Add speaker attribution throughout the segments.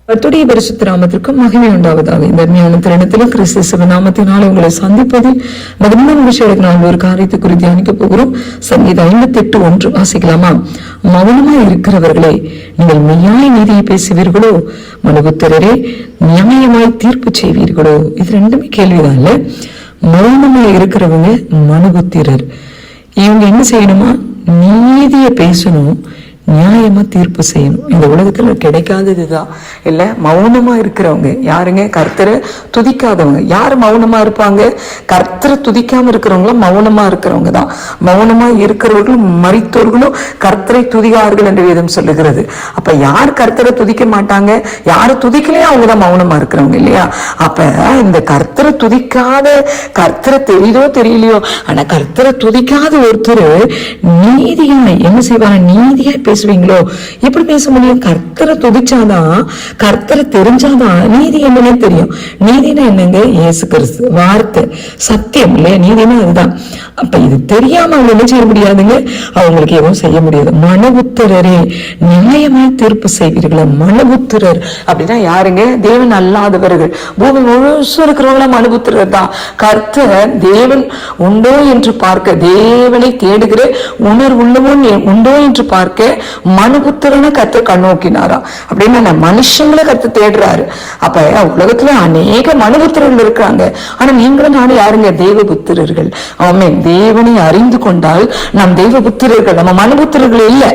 Speaker 1: கர்த்தருடைய பரிசுத்த நாமத்திற்கும் மகிமை உண்டாவதாக. இந்த அருமையான தருணத்திலும் கிறிஸ்து நாமத்தினாலே உங்களை சந்திப்பதில் மகிழ்ந்த விஷயங்களுக்கு நான் ஒரு காரியத்தை குறித்து தியானிக்க போகிறோம். சங்கீதம் 58:1 வாசிக்கலாமா? மௌனமாய் இருக்கிறவர்களே, நீங்கள் மெய்யாய் நீதியை பேசுவீர்களோ? மனுபுத்திரரே, நியாயமாய் தீர்ப்பு செய்வீர்களோ? இது ரெண்டுமே கேள்விதான் இல்ல. மௌனமாய் இருக்கிறவங்க மனுபுத்திரர். இவங்க என்ன செய்யணுமா? நீதியை பேசணும், நியாயமா தீர்ப்பு செய்யணும். இந்த உலகத்துல கிடைக்காததுதான் இல்ல. மௌனமா இருக்கிறவங்க யாருங்க? கர்த்தரை துதிக்காதவங்க. யாரு மௌனமா இருப்பாங்க? கர்த்தரை துதிக்காம இருக்கிறவங்களும் மௌனமா இருக்கிறவங்க தான். மௌனமா இருக்கிறவர்களும் மரித்தோர்களும் கர்த்தரை துதிகார்கள் என்று வேதம் சொல்லுகிறது. அப்ப யார் கர்த்தரை துதிக்க மாட்டாங்க? யாரு துதிக்கலையோ அவங்கதான் மௌனமா இருக்கிறவங்க இல்லையா? அப்ப இந்த கர்த்தரை துதிக்காத, கர்த்தரை தெரியுதோ தெரியலையோ, ஆனா கர்த்தரை துதிக்காத ஒருத்தர் நீதியா என்ன செய்வாங்க? நீதியா பேசுவீங்களோ? எப்படி பேச முடியும்? கர்த்தரை துதிச்சாதான், கர்த்தரை தெரிஞ்சாதான் நீதி என்னன்னே தெரியும். நீதினா என்னங்க? இயேசு கிறிஸ்து வார்த்தை, சத்தியம் இல்லையா? நீதினா அதுதான். அப்ப இது தெரியாம அவங்க என்ன செய்ய முடியாதுங்க? அவங்களுக்கு எதுவும் செய்ய முடியாது. மனுபுத்திரரே, நியாயமாய் தீர்ப்பு செய்வீர்களா? மனுபுத்திரர் அப்படின்னா யாருங்க? தேவன் அல்லாதவர்கள். பூமி முழுசும் இருக்கிறவங்களா மனுபுத்திரர் தான். கர்த்தர் தேவன் உண்டோ என்று பார்க்க, தேவனை தேடுகிற உணர்வுள்ளவன் உண்டோ என்று பார்க்க மனுபுத்திரனை கர்த்தர் கண்ணோக்கினாரா? அப்படின்னா மனுஷங்களை கர்த்தர் தேடுறாரு. அப்ப உலகத்துல அநேக மனுபுத்திரர்கள் இருக்காங்க. ஆனா நீங்களும் நானும் யாருங்க? தேவபுத்திரர்கள். ஆமென். தேவனை அறிந்து கொண்டால் நாம் தேவபுத்திரர்கள். நம்ம மனுபுத்திரர்கள் இல்ல,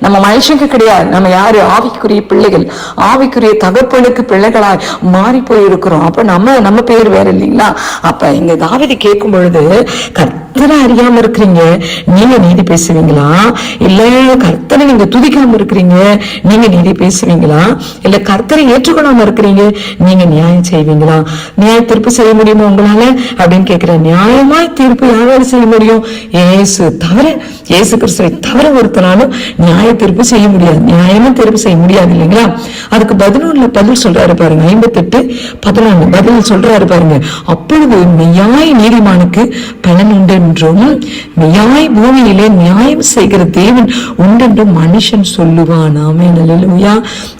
Speaker 1: நம்ம மனுஷங்க கிடையாது. நம்ம யாரு? ஆவிக்குரிய பிள்ளைகள், ஆவிக்குரிய தகப்பனுக்கு பிள்ளைகளாய் மாறி போய் இருக்கிறோம். அப்ப நம்ம பேர் வேற இல்லைங்களா? அப்ப இங்க தாவீது கேட்கும் பொழுது, கர்த்தரை அறியாம இருக்கிறீங்க, நீங்க நீதி பேசுவீங்களா? இல்ல கர்த்தரை நீங்க துதிக்காம இருக்கிறீங்க, நீங்க நீதி பேசுவீங்களா? இல்ல கர்த்தரை ஏற்றுக்கொள்ளாம இருக்கிறீங்க, நீங்க நியாயம் செய்வீங்களா? நியாய தீர்ப்பு செய்ய முடியுமா உங்களால அப்படின்னு கேட்கிறேன். நியாயமாய் தீர்ப்பு யாரால செய்ய முடியும்? இயேசு தவிர, இயேசு கிறிஸ்துவை தவிர ஒருத்தனாலும் நியாய தீர்ப்பு செய்ய முடியாது. நியாயமா தீர்ப்பு செய்ய முடியாது இல்லைங்களா? அதுக்கு பதில் சொல்றாரு பாருங்க. 58:11 பதில் சொல்றாரு பாருங்க. அப்பொழுது மெய்யாய் நீதிமானுக்கு பலன் உண்டென்றும், மெய்யாய் பூமியிலே நியாயம் செய்கிற தேவன் உண்டென்றும் மனுஷன் சொல்லுவான். ஆமென். அல்லேலூயா.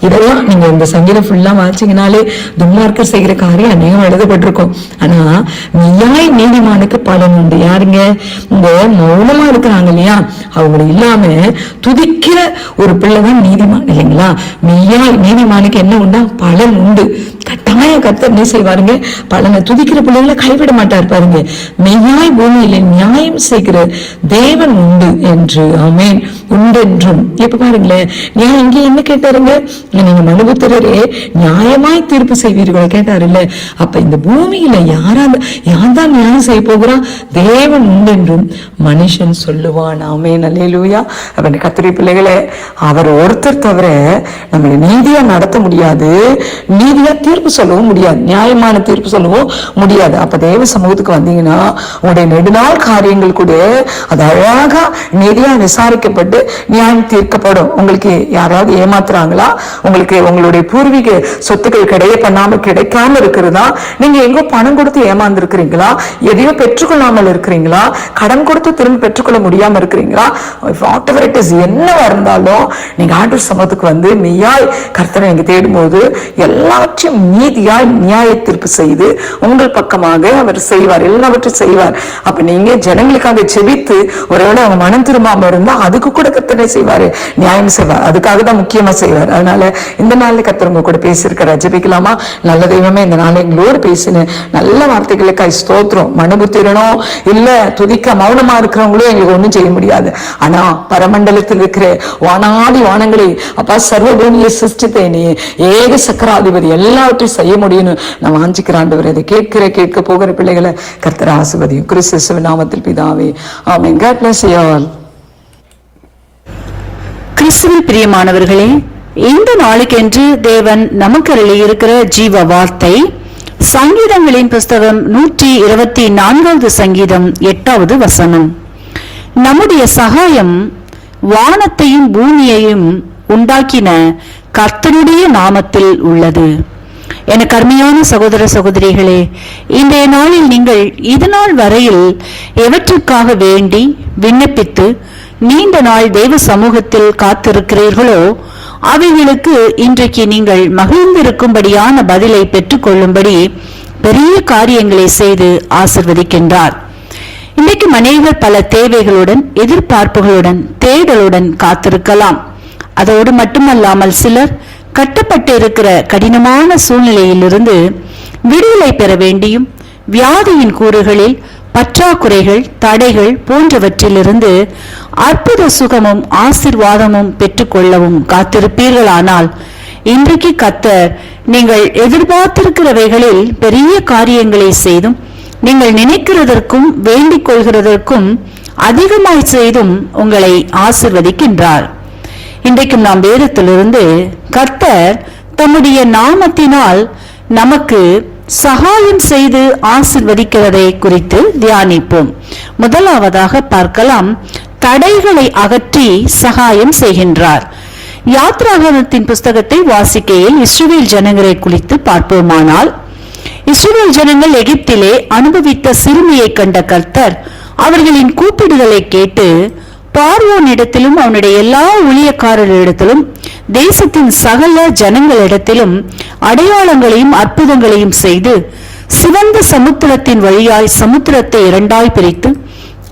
Speaker 1: இதெல்லாம் நீங்க இந்த சங்கீதம் ஃபுல்லா வாசிங்கனாலே துன்மார்க்கர் செய்கிற காரியம் அநேகம் எழுதப்பட்டிருக்கும். ஆனா மெய்யாய் நீதிமானுக்கு பலன் உண்டு. யாருங்க? இந்த மௌனமா இருக்கிறாங்க இல்லையா, அவங்க இல்லாம துதிக்கிற ஒரு பிள்ளைதான் நீதிமான் இல்லைங்களா? மெய்யாய் நீதிமானுக்கு என்ன உண்டா? பலன் உண்டு. கட்டாய கர்த்தர் என்ன செய்வாருங்க? பலனை துதிக்கிற பிள்ளைகளை கைவிட மாட்டார் பாருங்க. மெய்யாய் பூமியில நியாயம் செய்கிற தேவன் உண்டு என்று. ஆமென். உண்டென்றும். இப்ப பாருங்களேன், நான் இங்க என்ன கேட்டாருங்க? நீங்க மனுபுத்திரரே, நியாயமாய் தீர்ப்பு செய்வீர்கள் கேட்டாரு இல்ல. அப்ப இந்த பூமியில யார்தான் நியாயம் செய்ய போகிறா? தேவன் உண்டென்றும் மனுஷன் சொல்லுவான். ஆமென். அல்லேலூயா. அப்ப கர்த்தருடைய பிள்ளைகளே, அவர் ஒருத்தர் தவிர நம்மளை நீதியா நடத்த முடியாது, நீதியா தீர்ப்பு சொல்லவும் முடியாது, நியாயமான தீர்ப்பு சொல்லவும் முடியாது. அப்ப தேவ சமூகத்துக்கு வந்தீங்கன்னா உங்களுடைய நெடுநாள் காரியங்கள் கூட அது அழகா நீதியா விசாரிக்கப்பட்டு நியாயம் தீர்க்கப்படும். உங்களுக்கு யாராவது ஏமாத்துறாங்களா? உங்களுக்கு உங்களுடைய பூர்வீக சொத்துக்கள் கிடைக்காம இருக்கிறதா? நீங்க எங்கோ பணம் கொடுத்து ஏமாந்து இருக்கிறீங்களா? எதையோ பெற்றுக்கொள்ளாமல் இருக்கிறீங்களா? கடன் கொடுத்து திரும்ப பெற்றுக்கொள்ள முடியாம இருக்கிறீங்களா? என்னவா இருந்தாலும் நீங்க ஆண்டவர் சமூகத்துக்கு வந்து மெய்யாய் கர்த்தரை நீங்க தேடும் போது எல்லாவற்றையும் நீதியாய் நியாய தீர்ப்பு செய்து உங்கள் பக்கமாக அவர் செய்வார், எல்லாவற்றையும் செய்வார். அப்ப நீங்க ஜனங்களுக்காக ஜெபித்து ஒருவேளை அவங்க மனம் திரும்பாம இருந்தா அதுக்கு கூட கர்த்தரை செய்வாரு, நியாயம் செய்வார். அதுக்காக தான் முக்கியமா செய்வார். அதனால இந்த நாள்ல கர்த்தர் உங்க கூட பேசியிருக்கிறார். ஜெபிக்கலாமா? நல்ல தெய்வமே, இந்த நாள் எங்களோடு பேசின நல்ல வார்த்தைகளுக்காய் ஸ்தோத்திரம். மனுபுத்திரனோ இல்ல துதிக்க மௌனமா இருக்கிறவங்களோ எங்களுக்கு ஒண்ணும் செய்ய முடியாது. ஆனா பரமண்டலத்தில் இருக்கிற வானாதி வானங்களை அப்பா சர்வ பூமியை சிருஷ்டித்த நீ ஏக சக்கராதிபதி எல்லாவற்றையும் செய்ய முடியும்னு நான் வாஞ்சிக்கிறாண்டவர். இதை கேட்க போகிற பிள்ளைகளை கர்த்தர் ஆசீர்வதியும். கிறிஸ்து நாமத்தில் பிதாவே, ஆமென். God bless you all.
Speaker 2: கிறிஸ்துவில் பிரியமானவர்களே, இந்த நாளுக்கென்று தேவன் நமக்கு அருளி இருக்கிற ஜீவ வார்த்தை சங்கீதங்களின் புஸ்தகம் 124வது சங்கீதம் 8வது வசனம். நம்முடைய சகாயம் வானத்தையும் பூமியையும் உண்டாக்கின கர்த்தருடைய நாமத்தில் உள்ளது. எனக்கு அருமையான சகோதர சகோதரிகளே, இன்றைய நாளில் நீங்கள் இதனால் வரையில் எவற்றுக்காக வேண்டி விண்ணப்பித்து நீண்ட நாள் தேவ சமூகத்தில் காத்திருக்கிறீர்களோ அவைகளுக்கு இன்றைக்கு நீங்கள் மகிழ்ந்திருக்கும்படியான பதிலை பெற்றுக் கொள்ளும்படி பெரிய காரியங்களை செய்து ஆசிர்வதிக்கின்றார். இன்றைக்கு அநேகர் பல தேவைகளுடன், எதிர்பார்ப்புகளுடன், தேடலுடன் காத்திருக்கலாம். அதோடு மட்டுமல்லாமல் சிலர் கட்டப்பட்டு இருக்கிற கடினமான சூழ்நிலையிலிருந்து விடுதலை பெற வேண்டியும், வியாதியின் கூறுகளில் பற்றாக்குறைகள், தடைகள் போன்றவற்றிலிருந்து அற்புத சுகமும் ஆசீர்வாதமும் பெற்றுக்கொள்ளவும் காத்திருப்பீர்களானால், இன்றைக்கு கர்த்தர் நீங்கள் எதிர்பார்த்திருக்கிறவைகளில் பெரிய காரியங்களை செய்தும், நீங்கள் நினைக்கிறதற்கும் வேண்டிக் கொள்கிறதற்கும் அதிகமாய் செய்தும் உங்களை ஆசிர்வதிக்கின்றார். இன்றைக்கும் நாம் வேதத்திலிருந்து கர்த்தர் தம்முடைய நாமத்தினால் நமக்கு சகாயம் செய்து ஆசிர்வதிக்கிறதை குறித்து தியானிப்போம். முதலாவதாக பார்க்கலாம், தடைகளை அகற்றி சகாயம் செய்கின்றார். யாத்ராகமத்தின் புஸ்தகத்தை வாசிக்கையில் இஸ்ரவேல் ஜனங்களை குறித்து பார்ப்போமானால், இஸ்ரவேல் ஜனங்கள் எகிப்திலே அனுபவித்த சிறுமியை கண்ட கர்த்தர் அவர்களின் கூப்பிடுதலை கேட்டு பார்வோனிடத்திலும் அவனுடைய எல்லா ஊழியக்காரர்களிடத்திலும் தேசத்தின் சகல ஜனங்களிடத்திலும் அடையாளங்களையும் அற்புதங்களையும் செய்து சிவந்த சமுத்திரத்தின் வழியாய் சமுத்திரத்தை இரண்டாய் பிரித்து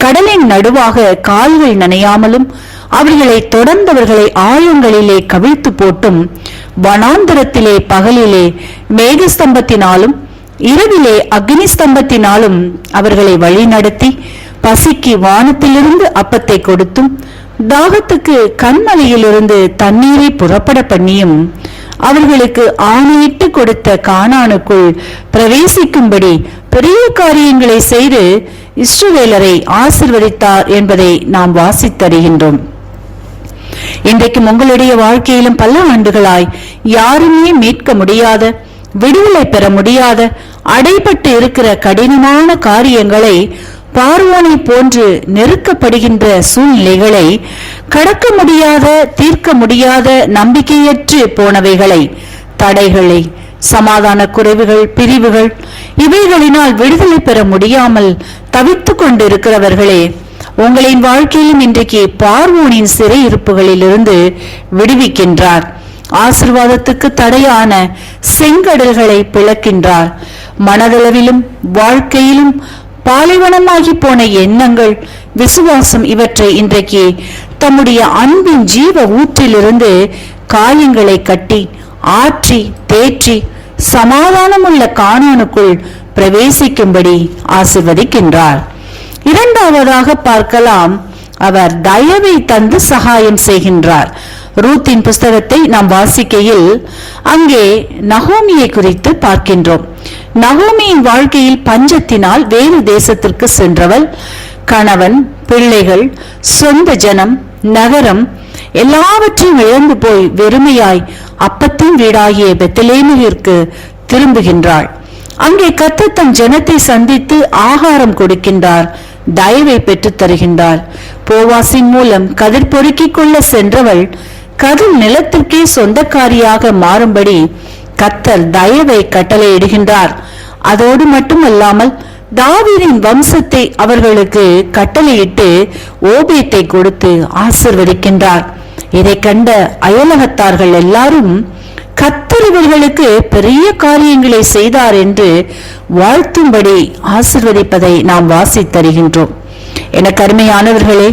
Speaker 2: கடலின் நடுவாக கால்கள் நனையாமலும் அவர்களை தொடர்ந்தவர்களை ஆழங்களிலே கவிழ்த்து போட்டும் வனாந்தரத்திலே பகலிலே மேகஸ்தம்பத்தினாலும் இரவிலே அக்னி ஸ்தம்பத்தினாலும் அவர்களை வழிநடத்தி பசிக்கு வானத்திலிருந்து அப்பத்தை கொடுத்தும் தாகத்துக்கு கண்மலையிலிருந்து தண்ணீரை புறப்பட பண்ணியும் அவர்களுக்கு ஆணையிட்டு கொடுத்த கானானுக்குள் பிரவேசிக்கும்படி பெரிய காரியங்களை செய்து இஸ்ரவேலரை ஆசிர்வதித்தார் என்பதை நாம் வாசித்தறிகின்றோம். இன்றைக்கும் உங்களுடைய வாழ்க்கையிலும் பல ஆண்டுகளாய் யாருமே மீட்க முடியாத, விடுதலை பெற முடியாத, அடைபட்டு இருக்கிற கடினமான காரியங்களை, பார்வோனை போன்று நெருக்கப்படுகின்ற சூழ்நிலைகளை, கடக்க முடியாத, தீர்க்க முடியாத, நம்பிக்கையற்று போனவைகளை, தடைகளை, சமாதான குறைவுகள், பிரிவுகள், இவைகளினால் விடுதலை பெற முடியாமல் தவித்துக் கொண்டிருக்கிறவர்களே, உங்களின் வாழ்க்கையிலும் இன்றைக்கு பார்வோனின் சிறையிருப்புகளிலிருந்து விடுவிக்கின்றார். ஆசீர்வாதத்துக்கு தடையான செங்கடல்களை பிளக்கின்றார். மனதளவிலும் வாழ்க்கையிலும் பாலைவனமாகி போன எண்ணங்கள், விசுவாசம் இவற்றை இன்றைக்கு தம்முடைய அன்பின் ஜீவ ஊற்றிலிருந்து காயங்களை கட்டி ஆற்றி தேற்றி சமாதானமுள்ள கானானுக்குள் பிரவேசிக்கும்படி ஆசிர்வதிக்கின்றார். இரண்டாவதாக பார்க்கலாம், அவர் தயவை தந்து சகாயம் செய்கின்றார். ரூத்தின் புஸ்தகத்தை நாம் வாசிக்கையில் அங்கே நகோமியை குறித்து பார்க்கின்றோம். நகோமியின் வாழ்க்கையில் பஞ்சத்தினால் வேறு தேசத்திற்கு சென்றவள், கணவன், பிள்ளைகள், சொந்த ஜனம், நகரம் எல்லாவற்றையும் இழந்து போய் வெறுமையாய் அப்பத்தின் வீடாகிய பெத்லேமிற்கு திரும்புகின்றாள். அங்கே கர்த்தர் தம் ஜனத்தை சந்தித்து ஆகாரம் கொடுக்கின்றார், தயவை பெற்றுத் தருகின்றார். போவாசின் மூலம் கதிர் பொறுக்கிக் கொள்ள சென்றவள் கதிர் நிலத்திற்கே சொந்தக்காரியாக மாறும்படி கர்த்தர் தயவை கட்டளையிடுகின்றார். அதோடு மட்டுமல்லாமல் தாவீதின் வம்சத்தை அவர்களுக்கு கட்டளையிட்டு ஓபேத்தை கொடுத்து ஆசிர்வதிக்கின்றார். இதை கண்ட அயலகத்தார்கள் எல்லாரும் கர்த்தர் இவர்களுக்கு பெரிய காரியங்களை செய்தார் என்று வாழ்த்தும்படி ஆசிர்வதிப்பதை நாம் வாசித்தருகின்றோம். எனக்கு அருமையானவர்களே,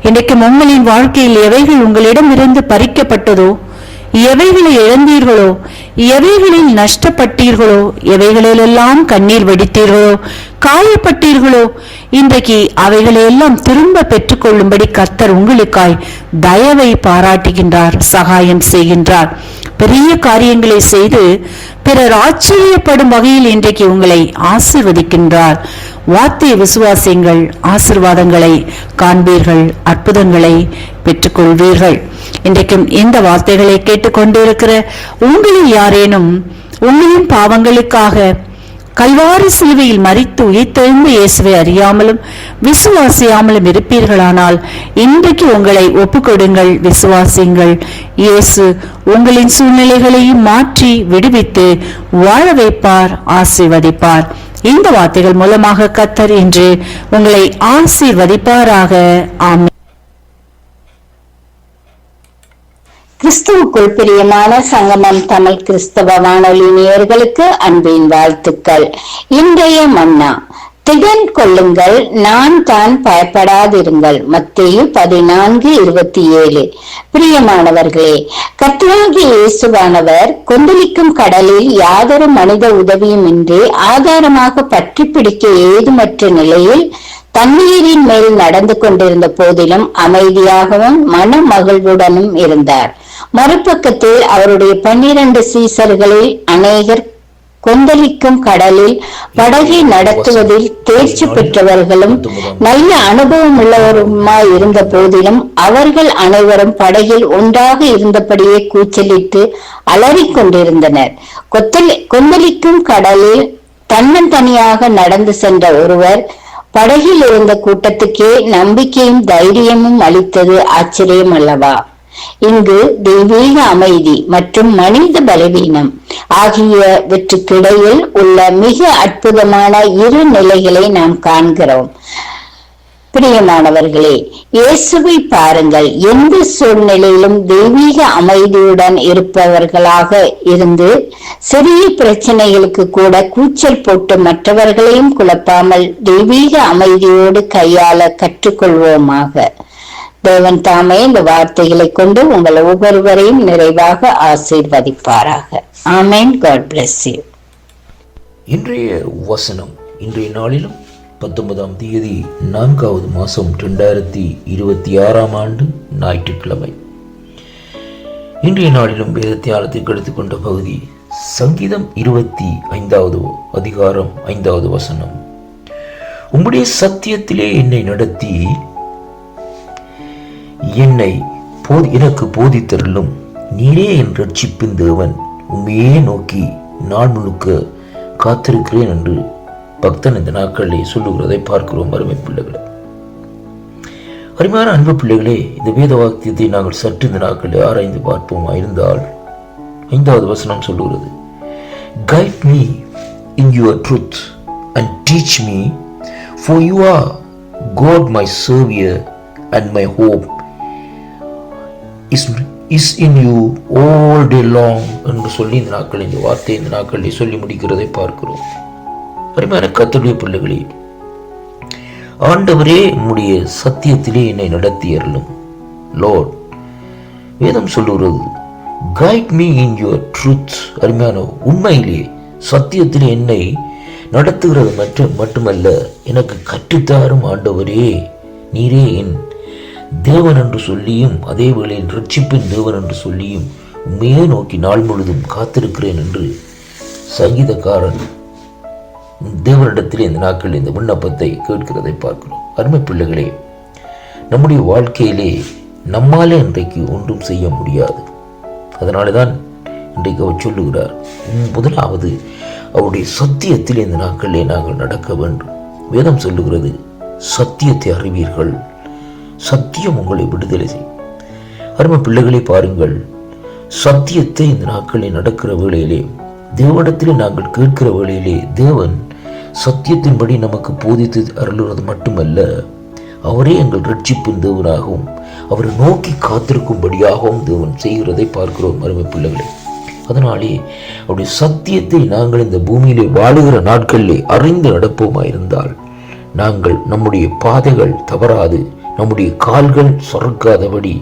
Speaker 2: இன்றைக்கு உங்களின் வாழ்க்கையில் எவைகள் உங்களிடம் இருந்து பறிக்கப்பட்டதோ, எவைகளை இழந்தீர்களோ, எவைகளில் நஷ்டப்பட்டீர்களோ, எவைகளிலெல்லாம் கண்ணீர் வெடித்தீர்களோ, காயப்பட்டீர்களோ, இன்றைக்கு அவைகளையெல்லாம் திரும்ப பெற்றுக்கொள்ளும்படி கர்த்தர் உங்களுக்காய் தயவை பாராட்டுகின்றார், சகாயம் செய்கின்றார். பெரிய காரியங்களை செய்து பிறர் ஆச்சரியப்படும் வகையில் இன்றைக்கு உங்களை ஆசிர்வதிக்கின்றார். வார்த்தை விசுவாசியுங்கள், ஆசீர்வாதங்களை காண்பீர்கள், அற்புதங்களை பெற்றுக்கொள்வீர்கள். இன்றைக்கும் இந்த வார்த்தைகளை கேட்டுக்கொண்டிருக்கிற உங்களில் யாரேனும் உங்களின் பாவங்களுக்காக கல்வாரி சிலுவையில் மரித்து உயிர்த்தெழுந்த இயேசுவை அறியாமலும் விசுவாசியாமலும் இருப்பீர்களானால் இன்றைக்கு உங்களை ஒப்புக்கொடுங்கள், விசுவாசியுங்கள். இயேசு உங்களின் சூழ்நிலைகளையும் மாற்றி விடுவித்து வாழ வைப்பார், ஆசீர்வதிப்பார். இந்த வார்த்தைகள் மூலமாக கர்த்தர் இன்று உங்களை ஆசீர்வதிப்பாராக. ஆமென்.
Speaker 3: கிறிஸ்துவுக்குள் பிரியமான சங்கமம் தமிழ் கிறிஸ்தவ வானொலி நேயர்களுக்கு அன்பின் வாழ்த்துக்கள். இன்றைய மன்னா, திடன் கொள்ளுங்கள், நான் தான், பயப்படாதிருங்கள். மத்தேயு 14:27. பிரியமானவர்களே, கர்த்தராகிய இயேசுவானவர் கொந்தளிக்கும் கடலில் யாதொரு மனித உதவியுமின்றி ஆதாரமாக பற்றி பிடிக்க ஏதுமற்ற நிலையில் தண்ணீரின் மேல் நடந்து கொண்டிருந்த போதிலும் அமைதியாகவும் மன மகிழ்வுடனும் இருந்தார். மறுபக்கத்தில் அவருடைய 12 சீசர்களில் அநேகர் கொந்தளிக்கும் கடலில் படகை நடத்துவதில் தேர்ச்சி பெற்றவர்களும் நல்ல அனுபவம் உள்ளவருமாய் இருந்த போதிலும் அவர்கள் அனைவரும் படகில் ஒன்றாக இருந்தபடியே கூச்சலிட்டு அலறிக் கொண்டிருந்தனர். கொந்தளிக்கும் கடலில் தன்னந்தனியாக நடந்து சென்ற ஒருவர் படகில் இருந்த கூட்டத்துக்கே நம்பிக்கையும் தைரியமும் அளித்தது ஆச்சரியம் அல்லவா? இங்கு தெய்வீக அமைதி மற்றும் மனித பலவீனம் ஆகியவற்றுக்கிடையில் உள்ள மிக அற்புதமான இரு நிலைகளை நாம் காண்கிறோம். பிரியமானவர்களே, இயேசுவை பாருங்கள். எந்த சூழ்நிலையிலும் தெய்வீக அமைதியுடன் இருப்பவர்களாக இருந்து சிறிய பிரச்சனைகளுக்கு கூட கூச்சல் போட்டு மற்றவர்களையும் குழப்பாமல் தெய்வீக அமைதியோடு கையாள கற்றுக்கொள்வோமாக. தேவன் தாமே இந்த வார்த்தைகளை கொண்டு உங்கள் ஒவ்வொருவரையும் நிறைவாக ஆசீர்வதிப்பாராக. ஆமென். God bless you.
Speaker 4: இன்றைய வசனம் இன்றைய நாளிலும் 19ஆம் தேதி 4வது மாதம் 2026ஆம் ஆண்டு ஞாயிற்றுக்கிழமை. இன்றைய நாளிலும் வேத தியானத்துக்கு எடுத்துக்கொண்ட பகுதி சங்கீதம் 25வது அதிகாரம் 5வது வசனம். உம்முடைய சத்தியத்திலே என்னை நடத்தி எனக்கு போதித்தருளும். நீரே என் ரட்சிப்பின் தேவன். உண்மையே நோக்கி நாள் முழுக்க காத்திருக்கிறேன் என்று பக்தன் இந்த நாட்களிலே சொல்லுகிறதை பார்க்கிறோம். அருமை பிள்ளைகளே, அருமையான அன்பு பிள்ளைகளே, இந்த வேத வாக்கியத்தை நாங்கள் சற்று இந்த நாட்களில் ஆராய்ந்து பார்ப்போமா இருந்தால் 5வது வசனம் சொல்லுகிறது, Guide me in your truth and teach me, for you are God my Savior and my hope is in you all day long என்று சொல்லி இந்த நாட்கள் இந்த வார்த்தை இந்த நாட்களில் சொல்லி முடிக்கிறதை பார்க்கிறோம். அருமையான கர்த்தருடைய பிள்ளைகளே, ஆண்டவரே உம்முடைய சத்தியத்திலே என்னை நடத்தி அருளும். லார்ட், வேதம் சொல்லுகிறது guide me in your truth. அருமையான உண்மையிலே சத்தியத்திலே என்னை நடத்துகிறது மட்டுமல்ல, எனக்கு கற்றுத்தாரும் ஆண்டவரே, நீரே என் தேவன் என்று சொல்லியும் அதே வேளையில் ரட்சிப்பின் தேவன் என்று சொல்லியும் உண்மையே நோக்கி நாள் முழுதும் காத்திருக்கிறேன் என்று சங்கீதக்காரன் தேவனிடத்திலே இந்த நாட்களில் இந்த விண்ணப்பத்தை கேட்கிறதை பார்க்கிறோம். அருமை பிள்ளைகளே, நம்முடைய வாழ்க்கையிலே நம்மாலே இன்றைக்கு ஒன்றும் செய்ய முடியாது. அதனால தான் இன்றைக்கு அவர் சொல்லுகிறார், முதலாவது அவருடைய சத்தியத்தில் இந்த நாட்களிலே நாங்கள் நடக்க வேண்டும். வேதம் சொல்லுகிறது, சத்தியத்தை அறிவீர்கள், சத்தியம் உங்களை விடுதலை செய்யும். அருமை பிள்ளைகளை பாருங்கள், சத்தியத்தை இந்த நாட்களில் நடக்கிற வேளையிலே தேவனிடத்திலே நாங்கள் கேட்கிற வேளையிலே தேவன் சத்தியத்தின்படி நமக்கு போதித்து அருளுவது மட்டுமல்ல, அவரே எங்கள் ரட்சிப்பின் தேவனாகவும் அவரை நோக்கி காத்திருக்கும்படியாகவும் தேவன் செய்கிறதை பார்க்கிறோம். அருமை பிள்ளைகளே, அதனாலே அவருடைய சத்தியத்தை நாங்கள் இந்த பூமியிலே வாழுகிற நாட்களிலே அறிந்து நடப்போமா இருந்தால் நாங்கள் நம்முடைய பாதைகள் தவறாது, நம்முடைய கால்கள் சொரக்காதபடி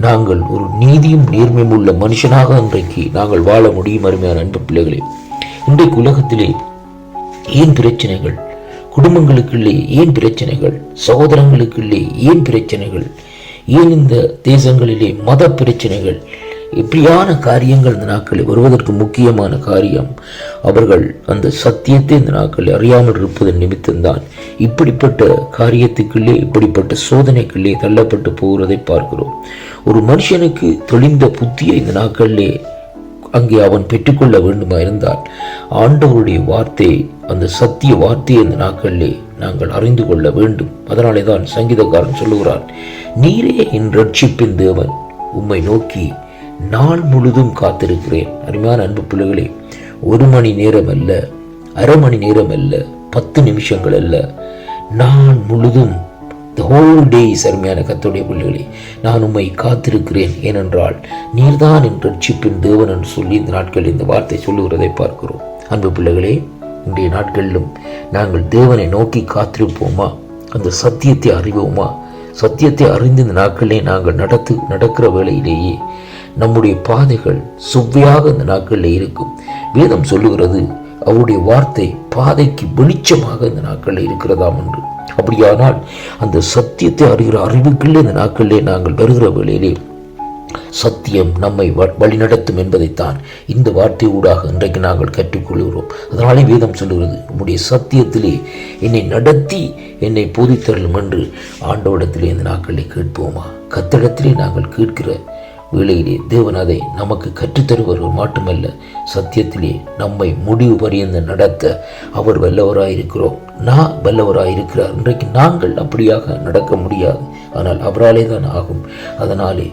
Speaker 4: நாங்கள் ஒரு நீதியும் நேர்மையும் உள்ள மனுஷனாக இன்றைக்கு நாங்கள் வாழ முடியும். அருமையான அன்பு பிள்ளைகளே, இன்றைக்கு உலகத்திலே ஏன் பிரச்சனைகள், குடும்பங்களுக்குள்ளே ஏன் பிரச்சனைகள், சகோதரங்களுக்குள்ளே ஏன் பிரச்சனைகள், ஏன் இந்த தேசங்களிலே மத பிரச்சனைகள், இப்படியான காரியங்கள் இந்த நாட்களில் வருவதற்கு முக்கியமான காரியம் அவர்கள் அந்த சத்தியத்தை இந்த நாட்களில் அறியாமல் இருப்பதன் நிமித்தம்தான் இப்படிப்பட்ட காரியத்துக்குள்ளே இப்படிப்பட்ட சோதனைக்குள்ளே தள்ளப்பட்டு போகிறதை பார்க்கிறோம். ஒரு மனுஷனுக்கு தெளிந்த புத்தியை இந்த நாட்களிலே அங்கே அவன் பெற்றுக்கொள்ள வேண்டுமா இருந்தால் ஆண்டவருடைய வார்த்தை, அந்த சத்திய வார்த்தையை இந்த நாட்களிலே நாங்கள் அறிந்து கொள்ள வேண்டும். அதனாலே தான் சங்கீதக்காரன் சொல்லுகிறார், நீரே என் ரட்சிப்பின் தேவன், உம்மை நோக்கி நாள் முழுதும் காத்திருக்கிறேன். அருமையான அன்பு பிள்ளைகளே, 1 மணி நேரம் அல்ல, அரை மணி நேரம் அல்ல, 10 நிமிஷங்கள் அல்ல, நாள் முழுதும் the whole days. அருமையான கர்த்தருடைய பிள்ளைகளே, நான் உம்மை காத்திருக்கிறேன், ஏனென்றால் நீர்தான் என் ரட்சிப்பின் தேவன் என்று சொல்லி இந்த நாட்களில் இந்த வார்த்தை சொல்லுகிறதை பார்க்கிறோம். அன்பு பிள்ளைகளே, இன்றைய நாட்களிலும் நாங்கள் தேவனை நோக்கி காத்திருப்போமா? அந்த சத்தியத்தை அறிவோமா? சத்தியத்தை அறிந்து இந்த நாட்களிலே நாங்கள் நடக்கிற வேளையிலேயே நம்முடைய பாதைகள் சுவையாக இந்த நாட்களில் இருக்கும். வேதம் சொல்லுகிறது, அவருடைய வார்த்தை பாதைக்கு வெளிச்சமாக இந்த நாட்களில் இருக்கிறதாம் என்று. அப்படியானால் அந்த சத்தியத்தை அறிகிற அறிவுக்குள்ளே இந்த நாட்களிலே நாங்கள் வருகிற வேளையிலே சத்தியம் நம்மை வழிநடத்தும் என்பதைத்தான் இந்த வார்த்தை ஊடாக இன்றைக்கு நாங்கள் கற்றுக்கொள்கிறோம். அதனாலே வேதம் சொல்லுகிறது, உம்முடைய சத்தியத்திலே என்னை நடத்தி என்னை போதித்தருளும் என்று ஆண்டவரிடத்திலே இந்த நாட்களை கேட்போமா? கர்த்தரிடத்திலே நாங்கள் கேட்கிற வேளையிலே தேவன் அதை நமக்கு கற்றுத்தருவர் மட்டுமல்ல, சத்தியத்திலே நம்மை முடிவு பரியந்த நடத்த அவர் வல்லவராயிருக்கிறோம். நான் வல்லவராயிருக்கிறார். இன்றைக்கு நாங்கள் அப்படியாக நடக்க முடியாது, ஆனால் அவராலே தான் ஆகும். அதனாலே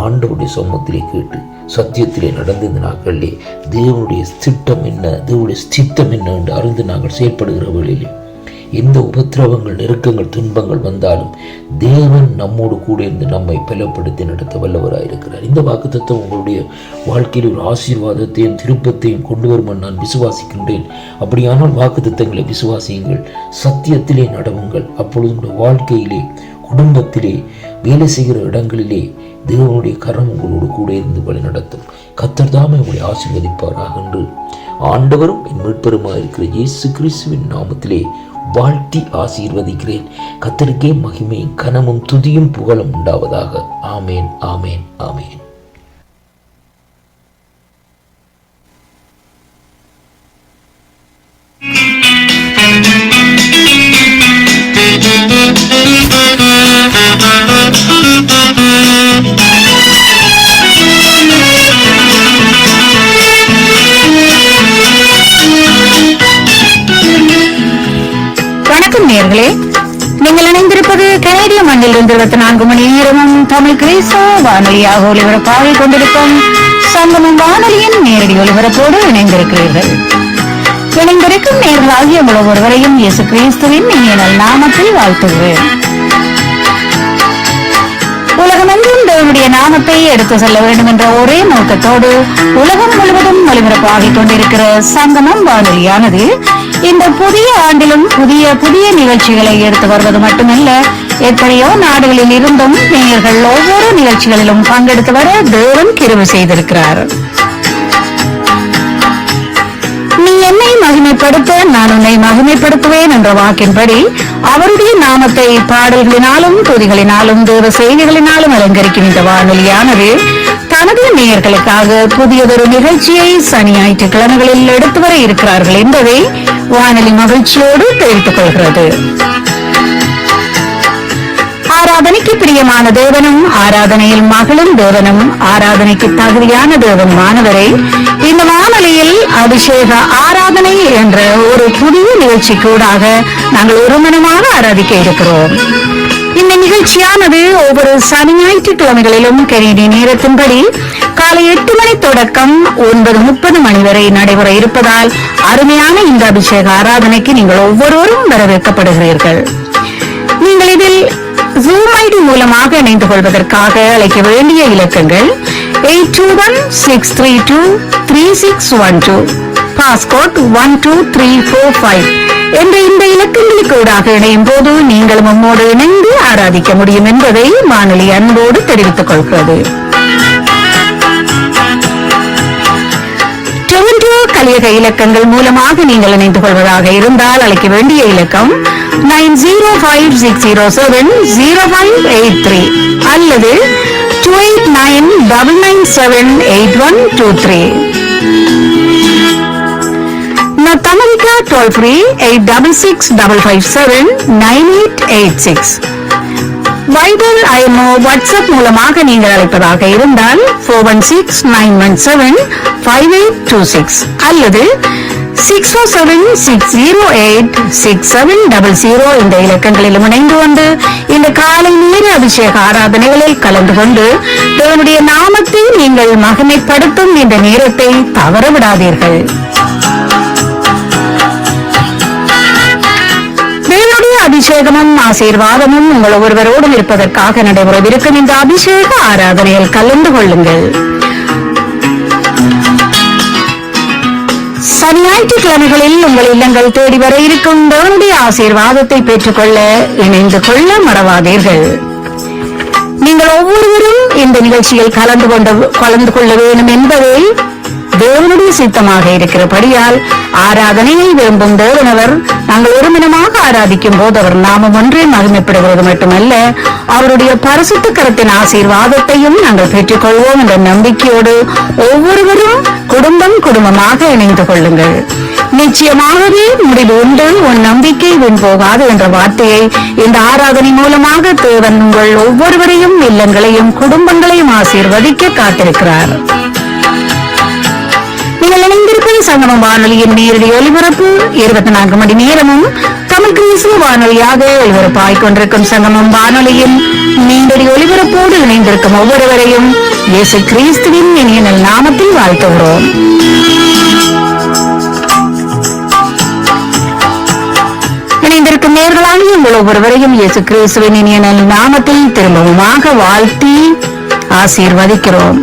Speaker 4: ஆண்டவருடைய சமூகத்திலே கேட்டு சத்தியத்திலே நடந்து இந்த நாட்களிலே தேவனுடைய திட்டம் என்ன, தேவனுடைய சித்தம் என்ன என்று அறிந்து நாங்கள் செயல்படுகிற வேளையிலே எந்த உபத்திரவங்கள், நெருக்கங்கள், துன்பங்கள் வந்தாலும் தேவன் நம்மோடு கூட இருந்து நம்மை பலப்படுத்தி நடத்த வல்லவராயிருக்கிறார். இந்த வாக்குத்தத்தம் உங்களுடைய வாழ்க்கையில் ஒரு ஆசீர்வாதத்தையும் திருப்பத்தையும் கொண்டு வரும் நான் விசுவாசிக்கின்றேன். அப்படியானால் வாக்குத்தத்தங்களை விசுவாசியுங்கள், சத்தியத்திலே நடவுங்கள். அப்பொழுது உங்களுடைய வாழ்க்கையிலே, குடும்பத்திலே, வேலை செய்கிற இடங்களிலே தேவனுடைய கரம் உங்களோடு கூட இருந்து வழி நடத்தும். கர்த்தர் தாமே உங்களை ஆசீர்வதிப்பாராக என்று ஆண்டவரும் என் மீட்பருமாய் இருக்கிற இயேசு கிறிஸ்துவின் நாமத்திலே வாழ்த்தி ஆசீர்வதிக்கிறேன். கர்த்தருக்கே மகிமையும் கனமும் துதியும் புகழும் உண்டாவதாக. ஆமேன், ஆமேன், ஆமேன்.
Speaker 2: நேயர்களே, நீங்கள் இணைந்திருப்பது கனேடிய மண்ணில் இருந்து 24 மணி நேரமும் தமிழ் கிறிஸ்தவ வானொலியாக ஒலிபரப்பாகிக் கொண்டிருக்கும் சங்கமம் வானொலியின் நேரடி ஒலிபரப்போடு இணைந்திருக்கிறீர்கள். இணைந்திருக்கும் நேயர்களாகிய ஒருவரையும் இயேசு கிறிஸ்துவின் இனிய நாமத்தில் வாழ்த்துகிறேன். உலகமெங்கும் தேவனுடைய நாமத்தை எடுத்து செல்ல வேண்டும் என்ற ஒரே நோக்கத்தோடு உலகம் முழுவதும் ஒலிபரப்பாகிக் கொண்டிருக்கிற சங்கமம் வானொலியானது இந்த புதிய ஆண்டிலும் புதிய புதிய நிகழ்ச்சிகளை எடுத்து வருவது மட்டுமல்ல, எத்தனையோ நாடுகளில் இருந்தும் நேயர்கள் ஒவ்வொரு நிகழ்ச்சிகளிலும் பங்கெடுத்து வர தேவன் கிருபை செய்திருக்கிறார். நீ என்னை மகிமைப்படுத்த நான் உன்னை மகிமைப்படுத்துவேன் என்ற வாக்கின்படி அவருடைய நாமத்தை பாடல்களினாலும் துதிகளினாலும் தேவ செய்திகளினாலும் அலங்கரிக்கும் இந்த வானொலியானது தனது நேயர்களுக்காக புதியதொரு நிகழ்ச்சியை சனி ஞாயிற்றுக்கிழமைகளில் எடுத்து வர இருக்கிறார்கள் என்பதை வானொலி மகிழ்ச்சியோடு தெரிவித்துக் கொள்கிறது. ஆராதனைக்கு பிரியமான தேவனும் ஆராதனையில் மகளும் தேவனும் ஆராதனைக்கு தகுதியான தேவனுமானவரை இந்த வானொலியில் அபிஷேக ஆராதனை என்ற ஒரு புதிய நிகழ்ச்சிக்கூடாக நாங்கள் ஒருமனமாக ஆராதிக்க இருக்கிறோம். இந்த நிகழ்ச்சியானது ஒவ்வொரு சனி ஞாயிற்றுக்கிழமைகளிலும் கனேடிய நேரத்தின்படி காலை 8 மணி தொடக்கம் 9:30 மணி வரை நடைபெற இருப்பதால் அருமையான இந்த அபிஷேக ஆராதனைக்கு நீங்கள் ஒவ்வொருவரும் வரவேற்கப்படுகிறீர்கள். நீங்கள் இதில் Zoom ID மூலமாக இணைந்து கொள்வதற்காக அழைக்க வேண்டிய இலக்கங்கள் 821-632-3612, பாஸ்கோட் 12345 என்ற இந்த இலக்கங்களுக்கு ஊடாக இணையும் போது நீங்கள் நம்மோடு இணைந்து ஆராதிக்க முடியும் என்பதை வானொலி அன்போடு தெரிவித்துக் கொள்கிறது. கலியக இலக்கங்கள் மூலமாக நீங்கள் இணைந்து கொள்வதாக இருந்தால் அழைக்க வேண்டிய இலக்கம் 9056070583 அல்லது 2899978123. North America toll free 866-557-9886. Viber, imo, WhatsApp மூலமாக நீங்கள் அழைப்பதாக இருந்தால் 4169175826 அல்லது 647-608-6700 இந்த இலக்கங்களிலும் இணைந்து கொண்டு இந்த காலை நேர அபிஷேக ஆராதனைகளில் கலந்து கொண்டு தேவனுடைய நாமத்தை நீங்கள் மகிமைப்படுத்தும் இந்த நேரத்தை தவறவிடாதீர்கள். அபிஷேகமும் ஆசீர்வாதமும் உங்கள் ஒவ்வொருவரோடும் இருப்பதற்காக நடைபெறவிருக்கும் இந்த அபிஷேக ஆராதனையில் கலந்து கொள்ளுங்கள். சனி ஞாயிற்றுக்கிழமைகளில் உங்கள் இல்லங்கள் தேடி வர இருக்கும் தேவனுடைய ஆசீர்வாதத்தை பெற்றுக்கொள்ள இணைந்து கொள்ள மறவாதீர்கள். நீங்கள் ஒவ்வொருவரும் இந்த நிகழ்ச்சியில் கலந்து கொள்ள வேண்டும் என்பதை தேவனுடைய சித்தமாக இருக்கிறபடியால் ஆராதனையை விரும்பும் தேவனவர் நாங்கள் ஒருமினமாக ஆராதிக்கும் போது அவர் நாமம் ஒன்றே மகிமைப்படுகிறது மட்டுமல்ல, அவருடைய பரிசுத்த கரத்தின் ஆசீர்வாதத்தையும் நாங்கள் பெற்றுக் கொள்வோம் என்ற நம்பிக்கையோடு ஒவ்வொருவரும் குடும்பமாக இணைந்து கொள்ளுங்கள். நிச்சயமாகவே முடிவு உண்டு, உன் நம்பிக்கை வீண் போகாது என்ற வார்த்தையை இந்த ஆராதனை மூலமாக தேவன் உங்கள் ஒவ்வொருவரையும், இல்லங்களையும், குடும்பங்களையும் ஆசீர்வதிக்க காத்திருக்கிறார். நீங்கள் இணைந்திருப்பது சங்கமம் வானொலியின் நேரடி ஒலிபரப்பு 24 மணி நேரமும் தமிழ் கிறிஸ்துவ வானொலியாக ஒலிபரப்பாகிக் கொண்டிருக்கும் சங்கமம் வானொலியின் நேரடி ஒலிபரப்போடு இணைந்திருக்கும் ஒவ்வொருவரையும் இயேசு கிறிஸ்துவின் இனிய நாமத்தில் வாழ்த்துகிறோம். இணைந்திருக்கும் நேர்களாக உங்கள் ஒவ்வொருவரையும் இயேசு கிறிஸ்துவின் இனிய நாமத்தில் திரும்பவுமாக வாழ்த்தி ஆசீர்வதிக்கிறோம்.